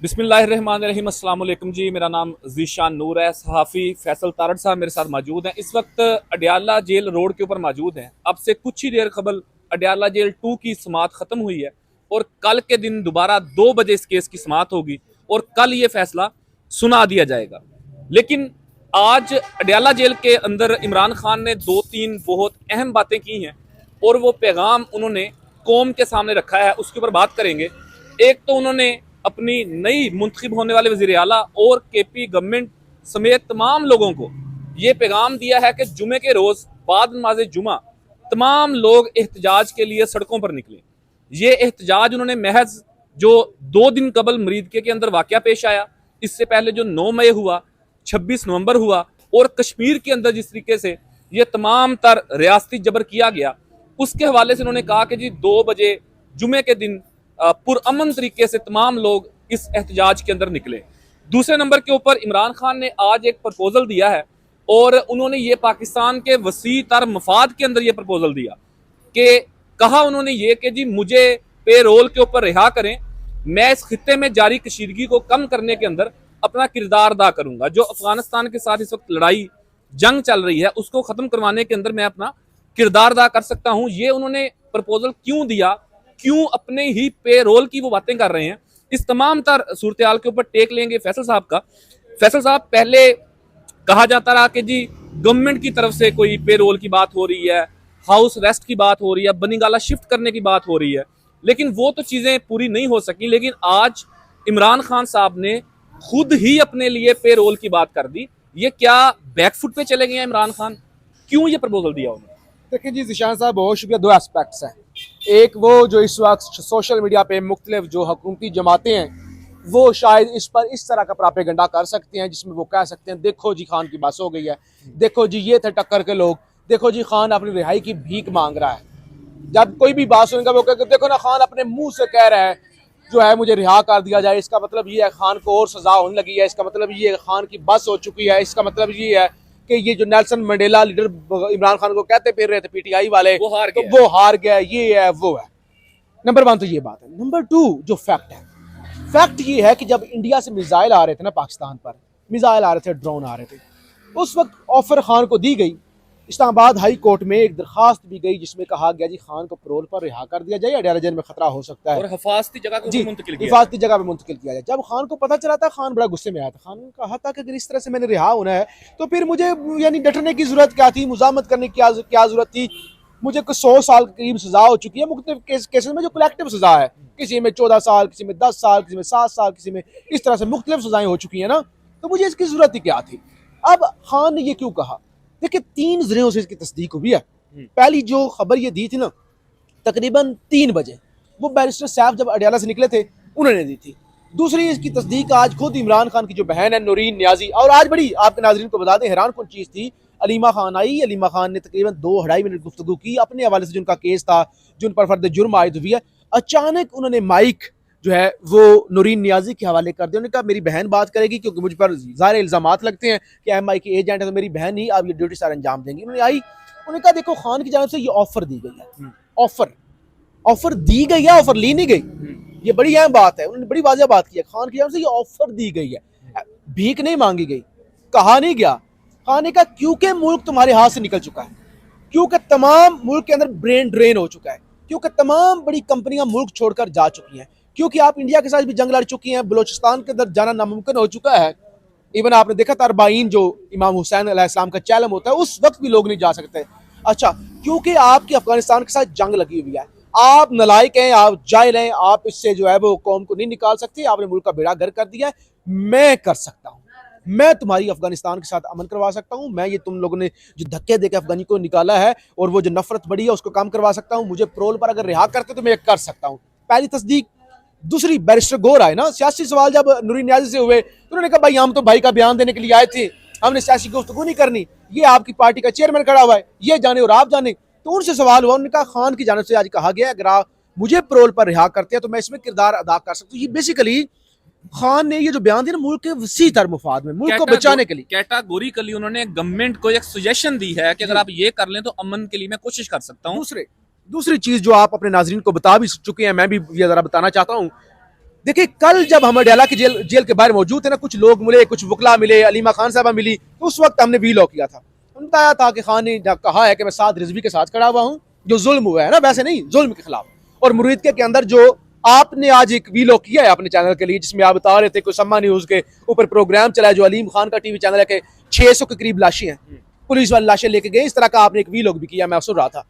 बिस्मिल्लाहिर्रहमानिर्रहीम, अस्सलाम वालेकुम जी। मेरा नाम ज़ीशान नूर है। सहाफ़ी फैसल तारड़ साहब मेरे साथ मौजूद हैं। इस वक्त अडयाला जेल रोड के ऊपर मौजूद हैं। अब से कुछ ही देर कबल अडयाला जेल 2 की समाअत ख़त्म हुई है और कल के दिन दोबारा 2 बजे इस केस की समाअत होगी और कल ये फैसला सुना दिया जाएगा। लेकिन आज अडयाला जेल के अंदर इमरान खान ने 2-3 बहुत अहम बातें की हैं और वो पैगाम उन्होंने कौम के सामने रखा है, उसके ऊपर बात करेंगे। एक तो उन्होंने अपनी नई मुंतखब होने वाले वज़ीर आला और केपी गवर्नमेंट समेत तमाम लोगों को ये पैगाम दिया है कि जुमे के रोज़ बाद नमाज जुमा तमाम लोग एहतजाज के लिए सड़कों पर निकले। ये एहतजाज उन्होंने महज जो 2 दिन कबल मरीदके के अंदर वाक़या पेश आया, इससे पहले जो 9 मई हुआ, 26 नवंबर हुआ और कश्मीर के अंदर जिस तरीके से ये तमाम तर रियासती जबर किया गया, उसके हवाले से उन्होंने कहा कि जी 2 बजे जुमे के दिन पुरअमन तरीके से तमाम लोग इस एहतजाज के अंदर निकले। दूसरे नंबर के ऊपर इमरान खान ने आज एक प्रपोजल दिया है और उन्होंने ये पाकिस्तान के वसी तर मफाद के अंदर ये प्रपोजल दिया कि कहा उन्होंने ये कि जी मुझे पे रोल के ऊपर रिहा करें, मैं इस खित्ते में जारी कशीदगी को कम करने के अंदर अपना किरदार अदा करूंगा। जो अफगानिस्तान के साथ इस वक्त लड़ाई जंग चल रही है उसको खत्म करवाने के अंदर मैं अपना किरदार अदा कर सकता हूं। ये उन्होंने प्रपोजल क्यों दिया, क्यों अपने ही पे रोल की वो बातें कर रहे हैं, इस तमाम तर सूरत हाल के ऊपर टेक लेंगे फैसल साहब का। फैसल साहब, पहले कहा जाता रहा कि जी गवर्नमेंट की तरफ से कोई पे रोल की बात हो रही है, हाउस रेस्ट की बात हो रही है, बनीगाला शिफ्ट करने की बात हो रही है, लेकिन वो तो चीज़ें पूरी नहीं हो सकी। लेकिन आज इमरान खान साहब ने खुद ही अपने लिए पे रोल की बात कर दी। ये क्या बैकफुट पे चले गए हैं इमरान खान? क्यों ये प्रपोजल दिया उन्होंने? देखिए जी ज़ीशान साहब, बहुत शुक्रिया। दो एस्पेक्ट्स हैं। एक वो जो इस वक्त सोशल मीडिया पे मुख्तलिफ जो हुकूमती जमातें हैं वो शायद इस पर इस तरह का प्रापेगंडा कर सकते हैं जिसमें वो कह सकते हैं देखो जी खान की बस हो गई है, देखो जी ये थे टक्कर के लोग, देखो जी खान अपनी रिहाई की भीख मांग रहा है। जब कोई भी बात सुनेगा वो कहेगा देखो ना खान अपने मुंह से कह रहा है जो है मुझे रिहा कर दिया जाए, इसका मतलब ये है खान को और सजा होने लगी है, इसका मतलब ये है खान की बस हो चुकी है, इसका मतलब ये है कि ये जो Nelson Mandela leader Imran Khan को कहते फिर रहे थे पीटीआई वाले वो हार तो गया। वो हार गया, ये है वो है। नंबर 1 तो ये बात है। नंबर 2 जो फैक्ट है, फैक्ट ये है कि जब इंडिया से मिसाइल आ रहे थे ना, पाकिस्तान पर मिसाइल आ रहे थे, ड्रोन आ रहे थे, उस वक्त ऑफर खान को दी गई। इस्लामाबाद हाई कोर्ट में एक दरखास्त भी गई जिसमें कहा गया जी खान को पैरोल पर रिहा कर दिया जाए, अडयाला जेल में खतरा हो सकता है और हिफाजती जगह के जी, ऊपर मुंतकिल किया जाए। हिफाजती जगह पे मुंतकिल किया जाए। जब खान को पता चला था खान बड़ा गुस्से में आया था। खान ने कहा था कि अगर इस तरह से मैंने रिहा होना है तो फिर मुझे यानी डटने की जरूरत क्या थी, मुजामत करने की क्या जरूरत थी। मुझे कुछ 100 साल के करीब सजा हो चुकी है मुख्तलिफ केसेस में जो कलेक्टिव सजा है, किसी में 14 साल, किसी में 10 साल, किसी में 7 साल, किसी में इस तरह से मुख्तलिफ सजाएं हो चुकी है ना, तो मुझे इसकी जरूरत ही क्या थी। अब खान ने ये क्यों कहा? देखिए 3 जरियों से इसकी तस्दीक हुई है। पहली जो खबर ये दी थी ना, तकरीबन 3 बजे वो बैरिस्टर सैफ जब अडयाला से निकले थे उन्होंने दी थी। दूसरी इसकी तस्दीक आज खुद इमरान खान की जो बहन है नूरीन न्याजी, और आज बड़ी आपके नाजरीन को बता दें हैरान कौन चीज़ थी, अलीमा खान आई। अलीमा खान ने तकरीबन 2-2.5 मिनट गुफ्तगू की अपने हवाले से, जिनका केस था, जिन पर फर्द जुर्म आयद हुई है। अचानक उन्होंने माइक जो है वो नूरीन न्याजी के हवाले कर दिया। उन्होंने कहा मेरी बहन बात करेगी क्योंकि मुझ पर ज़ाहिर इल्ज़ामात लगते हैं कि MI के एजेंट है, तो मेरी बहन ही अब ये ड्यूटी सारे अंजाम देंगी। उन्होंने आई, उन्होंने कहा देखो खान की जानब से ये ऑफर दी गई है, ऑफर ऑफर दी गई है, ऑफर ली नहीं गई। ये बड़ी अहम बात है। उन्होंने बड़ी वाज़ेह बात की है, खान की जानब से ये ऑफर दी गई है, भीख नहीं मांगी गई, कहा नहीं गया। खान ने कहा क्योंकि मुल्क तुम्हारे हाथ से निकल चुका है, क्योंकि तमाम मुल्क के अंदर ब्रेन ड्रेन हो चुका है, क्योंकि तमाम बड़ी कंपनियां मुल्क छोड़कर जा चुकी हैं, क्योंकि आप इंडिया के साथ भी जंग लड़ चुकी हैं, बलोचिस्तान के अंदर जाना नामुमकिन हो चुका है। इवन आपने देखा था अरबाइन जो इमाम हुसैन अलैहिस्सलाम का चैलम होता है, उस वक्त भी लोग नहीं जा सकते। अच्छा, क्योंकि आपकी अफगानिस्तान के साथ जंग लगी हुई है, आप नलायक हैं, आप जाहिल हैं, आप इससे जो है वो कौम को नहीं निकाल सकते। आपने मुल्क का बेड़ा गर्क कर दिया है। मैं कर सकता हूँ, मैं तुम्हारी अफगानिस्तान के साथ अमन करवा सकता हूँ। मैं ये तुम लोगों ने जो धक्के देकर अफगानी को निकाला है और वो जो नफरत बढ़ी है उसको कम करवा सकता हूँ। मुझे प्रोल पर अगर रिहा करते तो मैं कर सकता हूँ। पहली तस्दीक। दूसरी, बैरिस्टर गौर आए ना, सियासी सवाल जब नूरी न्याजी से हुए तो उन्होंने कहा भाई हम तो भाई का बयान देने के लिए आए थे, हमने सियासी गुफ्तगू नहीं करनी, ये आपकी पार्टी का चेयरमैन खड़ा हुआ है, ये जाने और आप जाने। तो उनसे सवाल हुआ, उन्होंने कहा खान की जानब से आज कहा गया अगर आप मुझे प्रोल पर रिहा करते हैं तो मैं इसमें किरदार अदा कर सकता हूँ। ये बेसिकली खान ने ये जो बयान दिया ना, मुल्क के वसी तर मुफाद में, मुल्क को बचाने के लिए कैटागोरिकली उन्होंने गवर्नमेंट को एक सजेशन दी है कि अगर आप ये कर लें तो अमन के लिए मैं कोशिश कर सकता हूँ। दूसरी चीज जो आप अपने नाजरीन को बता भी चुके हैं, मैं भी ये जरा बताना चाहता हूँ। देखिए कल जब हम अडयाला की जेल के बाहर मौजूद थे ना, कुछ लोग मिले, कुछ वकला मिले, अलीमा खान साहबा मिली, तो उस वक्त हमने वीलॉ किया था। उन्होंने बताया था कि खान ने कहा है कि मैं साद रिजवी के साथ खड़ा हुआ हूँ, जो जुल्म हुआ है ना, वैसे नहीं, जुल्म के खिलाफ। और मुरीद के अंदर जो आपने आज एक वीलॉग किया है अपने चैनल के लिए, जिसमें आप बता रहे थे कोई सम्मा न्यूज के ऊपर प्रोग्राम चला है जो अलीम खान का टीवी चैनल है कि 600 के करीब लाशें हैं, पुलिस वाले लाशें लेके गए, इस तरह का आपने एक वीलॉग भी किया, मैं सुन रहा था।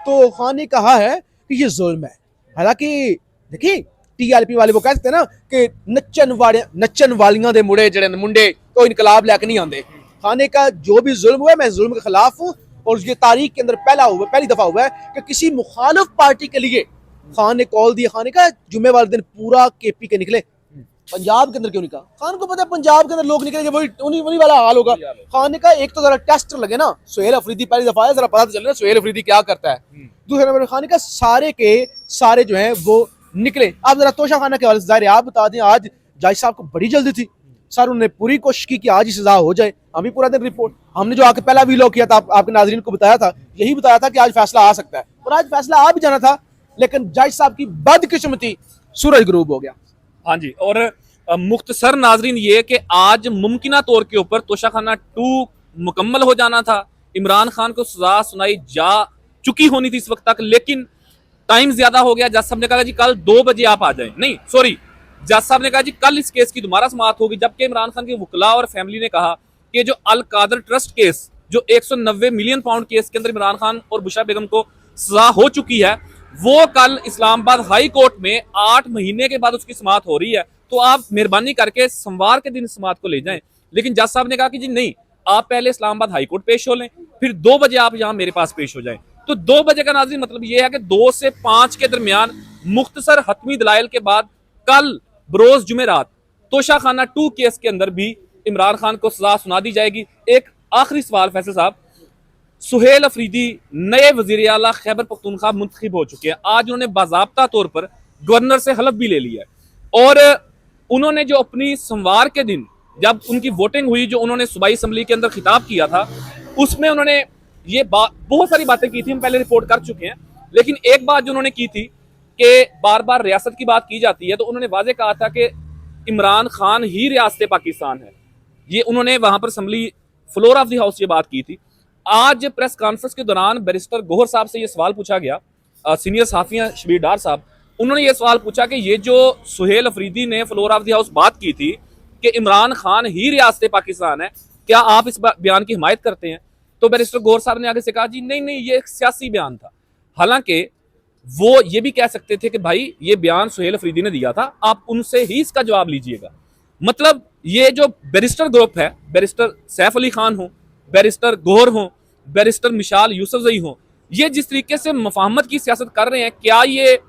तो खान ने कहा है कि ये जुल्म है। हालांकि देखिए टीआरपी वाले वो कह सकते हैं ना कि नच्चन वालियां दे मुड़े जड़े मुंडे तो इनकलाब लैके नहीं आते। खाने का जो भी जुल्म हुआ है, मैं जुल्म के खिलाफ हूँ, और ये तारीख के अंदर पहली दफा हुआ है कि किसी मुखालिफ पार्टी के लिए खान ने कॉल दिया। खाने का जुम्मे वाले दिन पूरा केपी के निकले, पंजाब के अंदर क्यों नहीं कहा? खान को पता है पंजाब के अंदर लोग निकलेंगे, वही उन्हीं वाला हाल होगा। खान ने कहा एक तो जरा टेस्ट लगे ना, सुहेल अफरीदी पहली दफा है, जरा पता तो चले ना सुहेल अफरीदी क्या करता है। दूसरे नंबर खान का सारे के सारे जो है वो निकले। आप जरा तोशा खाना के हवाले से ज़ाहिर आप बता दें, आज जज साहब को बड़ी जल्दी थी सर, उन्होंने पूरी कोशिश की कि आज ही सजा हो जाए। हम भी पूरा दिन रिपोर्ट, हमने जो आके पहला वीलॉग किया था आपके नाजरीन को बताया था, यही बताया था कि आज फैसला आ सकता है, और आज फैसला आ भी जाना था, लेकिन जज साहब की बदकिस्मती सूरज गुरूब हो गया। हाँ जी, और मुख्तसर नाजरीन ये कि आज मुमकिना तौर के ऊपर तोशाखाना 2 मुकम्मल हो जाना था, इमरान खान को सजा सुनाई जा चुकी होनी थी इस वक्त तक, लेकिन टाइम ज्यादा हो गया। जज साहब ने कहा जी कल 2 बजे आप आ जाएं, नहीं सॉरी, जज साहब ने कहा जी कल इस केस की दोबारा समाअत होगी, जबकि इमरान खान के वकला और फैमिली ने कहा कि जो अल कादर ट्रस्ट केस, जो 190 मिलियन पाउंड केस के अंदर इमरान खान और बुशरा बेगम को सजा हो चुकी है, वो कल इस्लामाबाद हाई कोर्ट में 8 महीने के बाद उसकी समाअत हो रही है, तो आप मेहरबानी करके सोमवार के दिन समाअत को ले जाएं। लेकिन जज साहब ने कहा कि जी नहीं, आप पहले इस्लामाबाद हाई कोर्ट पेश हो लें, फिर 2 बजे आप यहाँ मेरे पास पेश हो जाएं। तो 2 बजे का नाज़रीन मतलब ये है कि 2 से 5 के दरमियान मुख्तसर हतमी दलाइल के बाद कल बरोज जुमेरात तोशाखाना 2 केस के अंदर भी इमरान खान को सजा सुना दी जाएगी। एक आखिरी सवाल फैसल साहब, सुहेल अफरीदी नए वजीर आला खैबर पख्तूनख्वा मुंतखब हो चुके हैं। आज उन्होंने बाज़ाब्ता तौर पर गवर्नर से हलफ भी ले लिया है, और उन्होंने जो अपनी सोमवार के दिन जब उनकी वोटिंग हुई, जो उन्होंने सूबाई असम्बली के अंदर खिताब किया था, उसमें उन्होंने ये बहुत सारी बातें की थी, हम पहले रिपोर्ट कर चुके हैं, लेकिन एक बात जो उन्होंने की थी कि बार बार रियासत की बात की जाती है, तो उन्होंने वाजे कहा था कि इमरान खान ही रियासत पाकिस्तान है। ये उन्होंने वहां पर assembly floor of the house ये बात की थी। आज प्रेस कॉन्फ्रेंस के दौरान बैरिस्टर गोहर साहब से ये सवाल पूछा गया, सीनियर सहाफिया शबीर डार साहब, उन्होंने ये सवाल पूछा कि ये जो सुहेल अफरीदी ने फ्लोर ऑफ द हाउस बात की थी कि इमरान खान ही रियासत पाकिस्तान है, क्या आप इस बयान की हिमायत करते हैं? तो बैरिस्टर गोहर साहब ने आगे से कहा जी नहीं नहीं, ये एक सियासी बयान था। हालांकि वो ये भी कह सकते थे कि भाई ये बयान सुहेल अफरीदी ने दिया था, आप उनसे ही इसका जवाब लीजिएगा। मतलब ये जो बैरिस्टर ग्रुप है, बैरिस्टर सैफ अली खान हो, बैरिस्टर गोहर हो, बैरिस्टर मिशाल यूसुफजई हो, ये जिस तरीके से मफाहमत की सियासत कर रहे हैं, क्या ये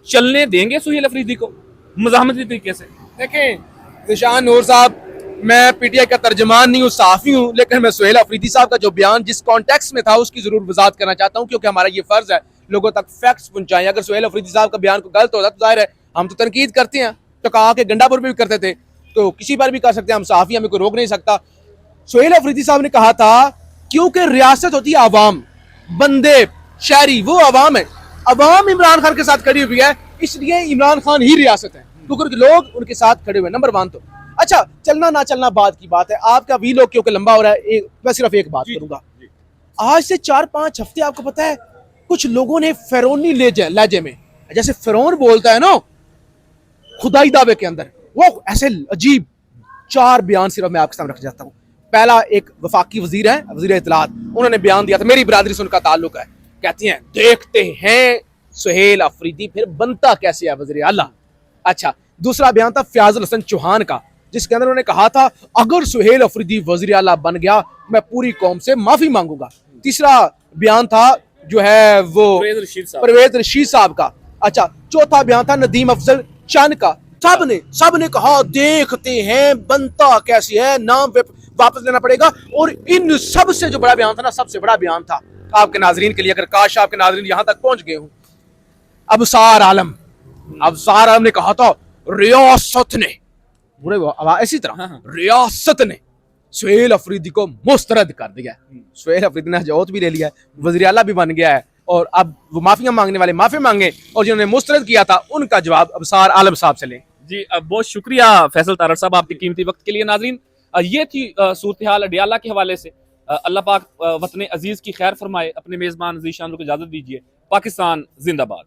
चलने देंगे सुहेल अफरीदी को मज़ाहमती तरीके से? देखें निशान नूर साहब, मैं पीटीआई का तर्जमान नहीं हूँ, साफ़ी हूँ, लेकिन मैं सुहेल अफरीदी साहब का जो बयान जिस कॉन्टेक्स्ट में था उसकी जरूर वजाहत करना चाहता हूँ, क्योंकि हमारा ये फर्ज है लोगों तक फैक्ट्स पहुंचाएं। अगर सुहेल अफरीदी साहब का बयान को गलत होता तो जाहिर है हम तो तनकीद करते हैं, तो कहा कि गंडापुर में भी करते थे, तो किसी पर भी कर सकते हैं, हम साफ़ी, हमें कोई रोक नहीं सकता। सुहेल अफरीदी साहब ने कहा था क्योंकि रियासत होती है आवाम, बंदे शहरी, वो आवाम है, आवाम इमरान खान के साथ खड़ी हुई है, इसलिए इमरान खान ही रियासत है, क्योंकि लोग उनके साथ खड़े हुए। नंबर 1 तो अच्छा, चलना ना चलना बात की बात है, आपका वीलॉग क्योंकि लंबा हो रहा है, मैं सिर्फ एक बात करूंगा। आज से 4-5 हफ्ते आपको पता है कुछ लोगों ने फिरौनी लहजे में, जैसे फिरौन बोलता है ना खुदाई दावे के अंदर, वो ऐसे अजीब 4 बयान सिर्फ मैं आपके सामने रख जाता हूँ। पहला एक वफाकी वजीर है, वजीर इत्तलात, उन्होंने बयान दिया था, मेरी बरादरी से उनका ताल्लुक है, कहती हैं देखते हैं सुहेल अफरीदी फिर बनता कैसे है वजीर आला। अच्छा, दूसरा बयान था फयाजुल हसन चौहान का, जिसके अंदर उन्होंने कहा था अगर सुहेल अफरीदी वजीर आला बन गया मैं पूरी कौम से माफी मांगूंगा। तीसरा बयान था जो है वो परवेज रशीद साहब का। अच्छा, चौथा बयान था नदीम अफजल चंद का। सब ने कहा देखते हैं बनता कैसी है, नाम वापस लेना पड़ेगा। और इन सब से जो बड़ा बयान था ना, सबसे बड़ा बयान था आपके नाजरीन के लिए, अगर काश आपके नाजरीन यहां तक पहुंच गए हूं, अबसार आलम ने कहा था रियासत ने, इसी तरह रियासत ने सुहेल अफरीदी को मुस्तरद कर दिया। सुहेल अफरीदी ने हजौत भी ले लिया है, वज़ीर आला भी बन गया है, और अब वो माफिया मांगने वाले माफी मांगे, और जिन्होंने मुस्तरद किया था उनका जवाब अबसार आलम साहब से लें। जी बहुत शुक्रिया फैसल तारड़ साहब आपके कीमती वक्त के लिए। नाजरीन ये थी सूरत हाल अडियाला के हवाले से। अल्लाह पाक वतन अजीज की खैर फरमाए। अपने मेज़बान जीशान को इजाज़त दीजिए। पाकिस्तान जिंदाबाद।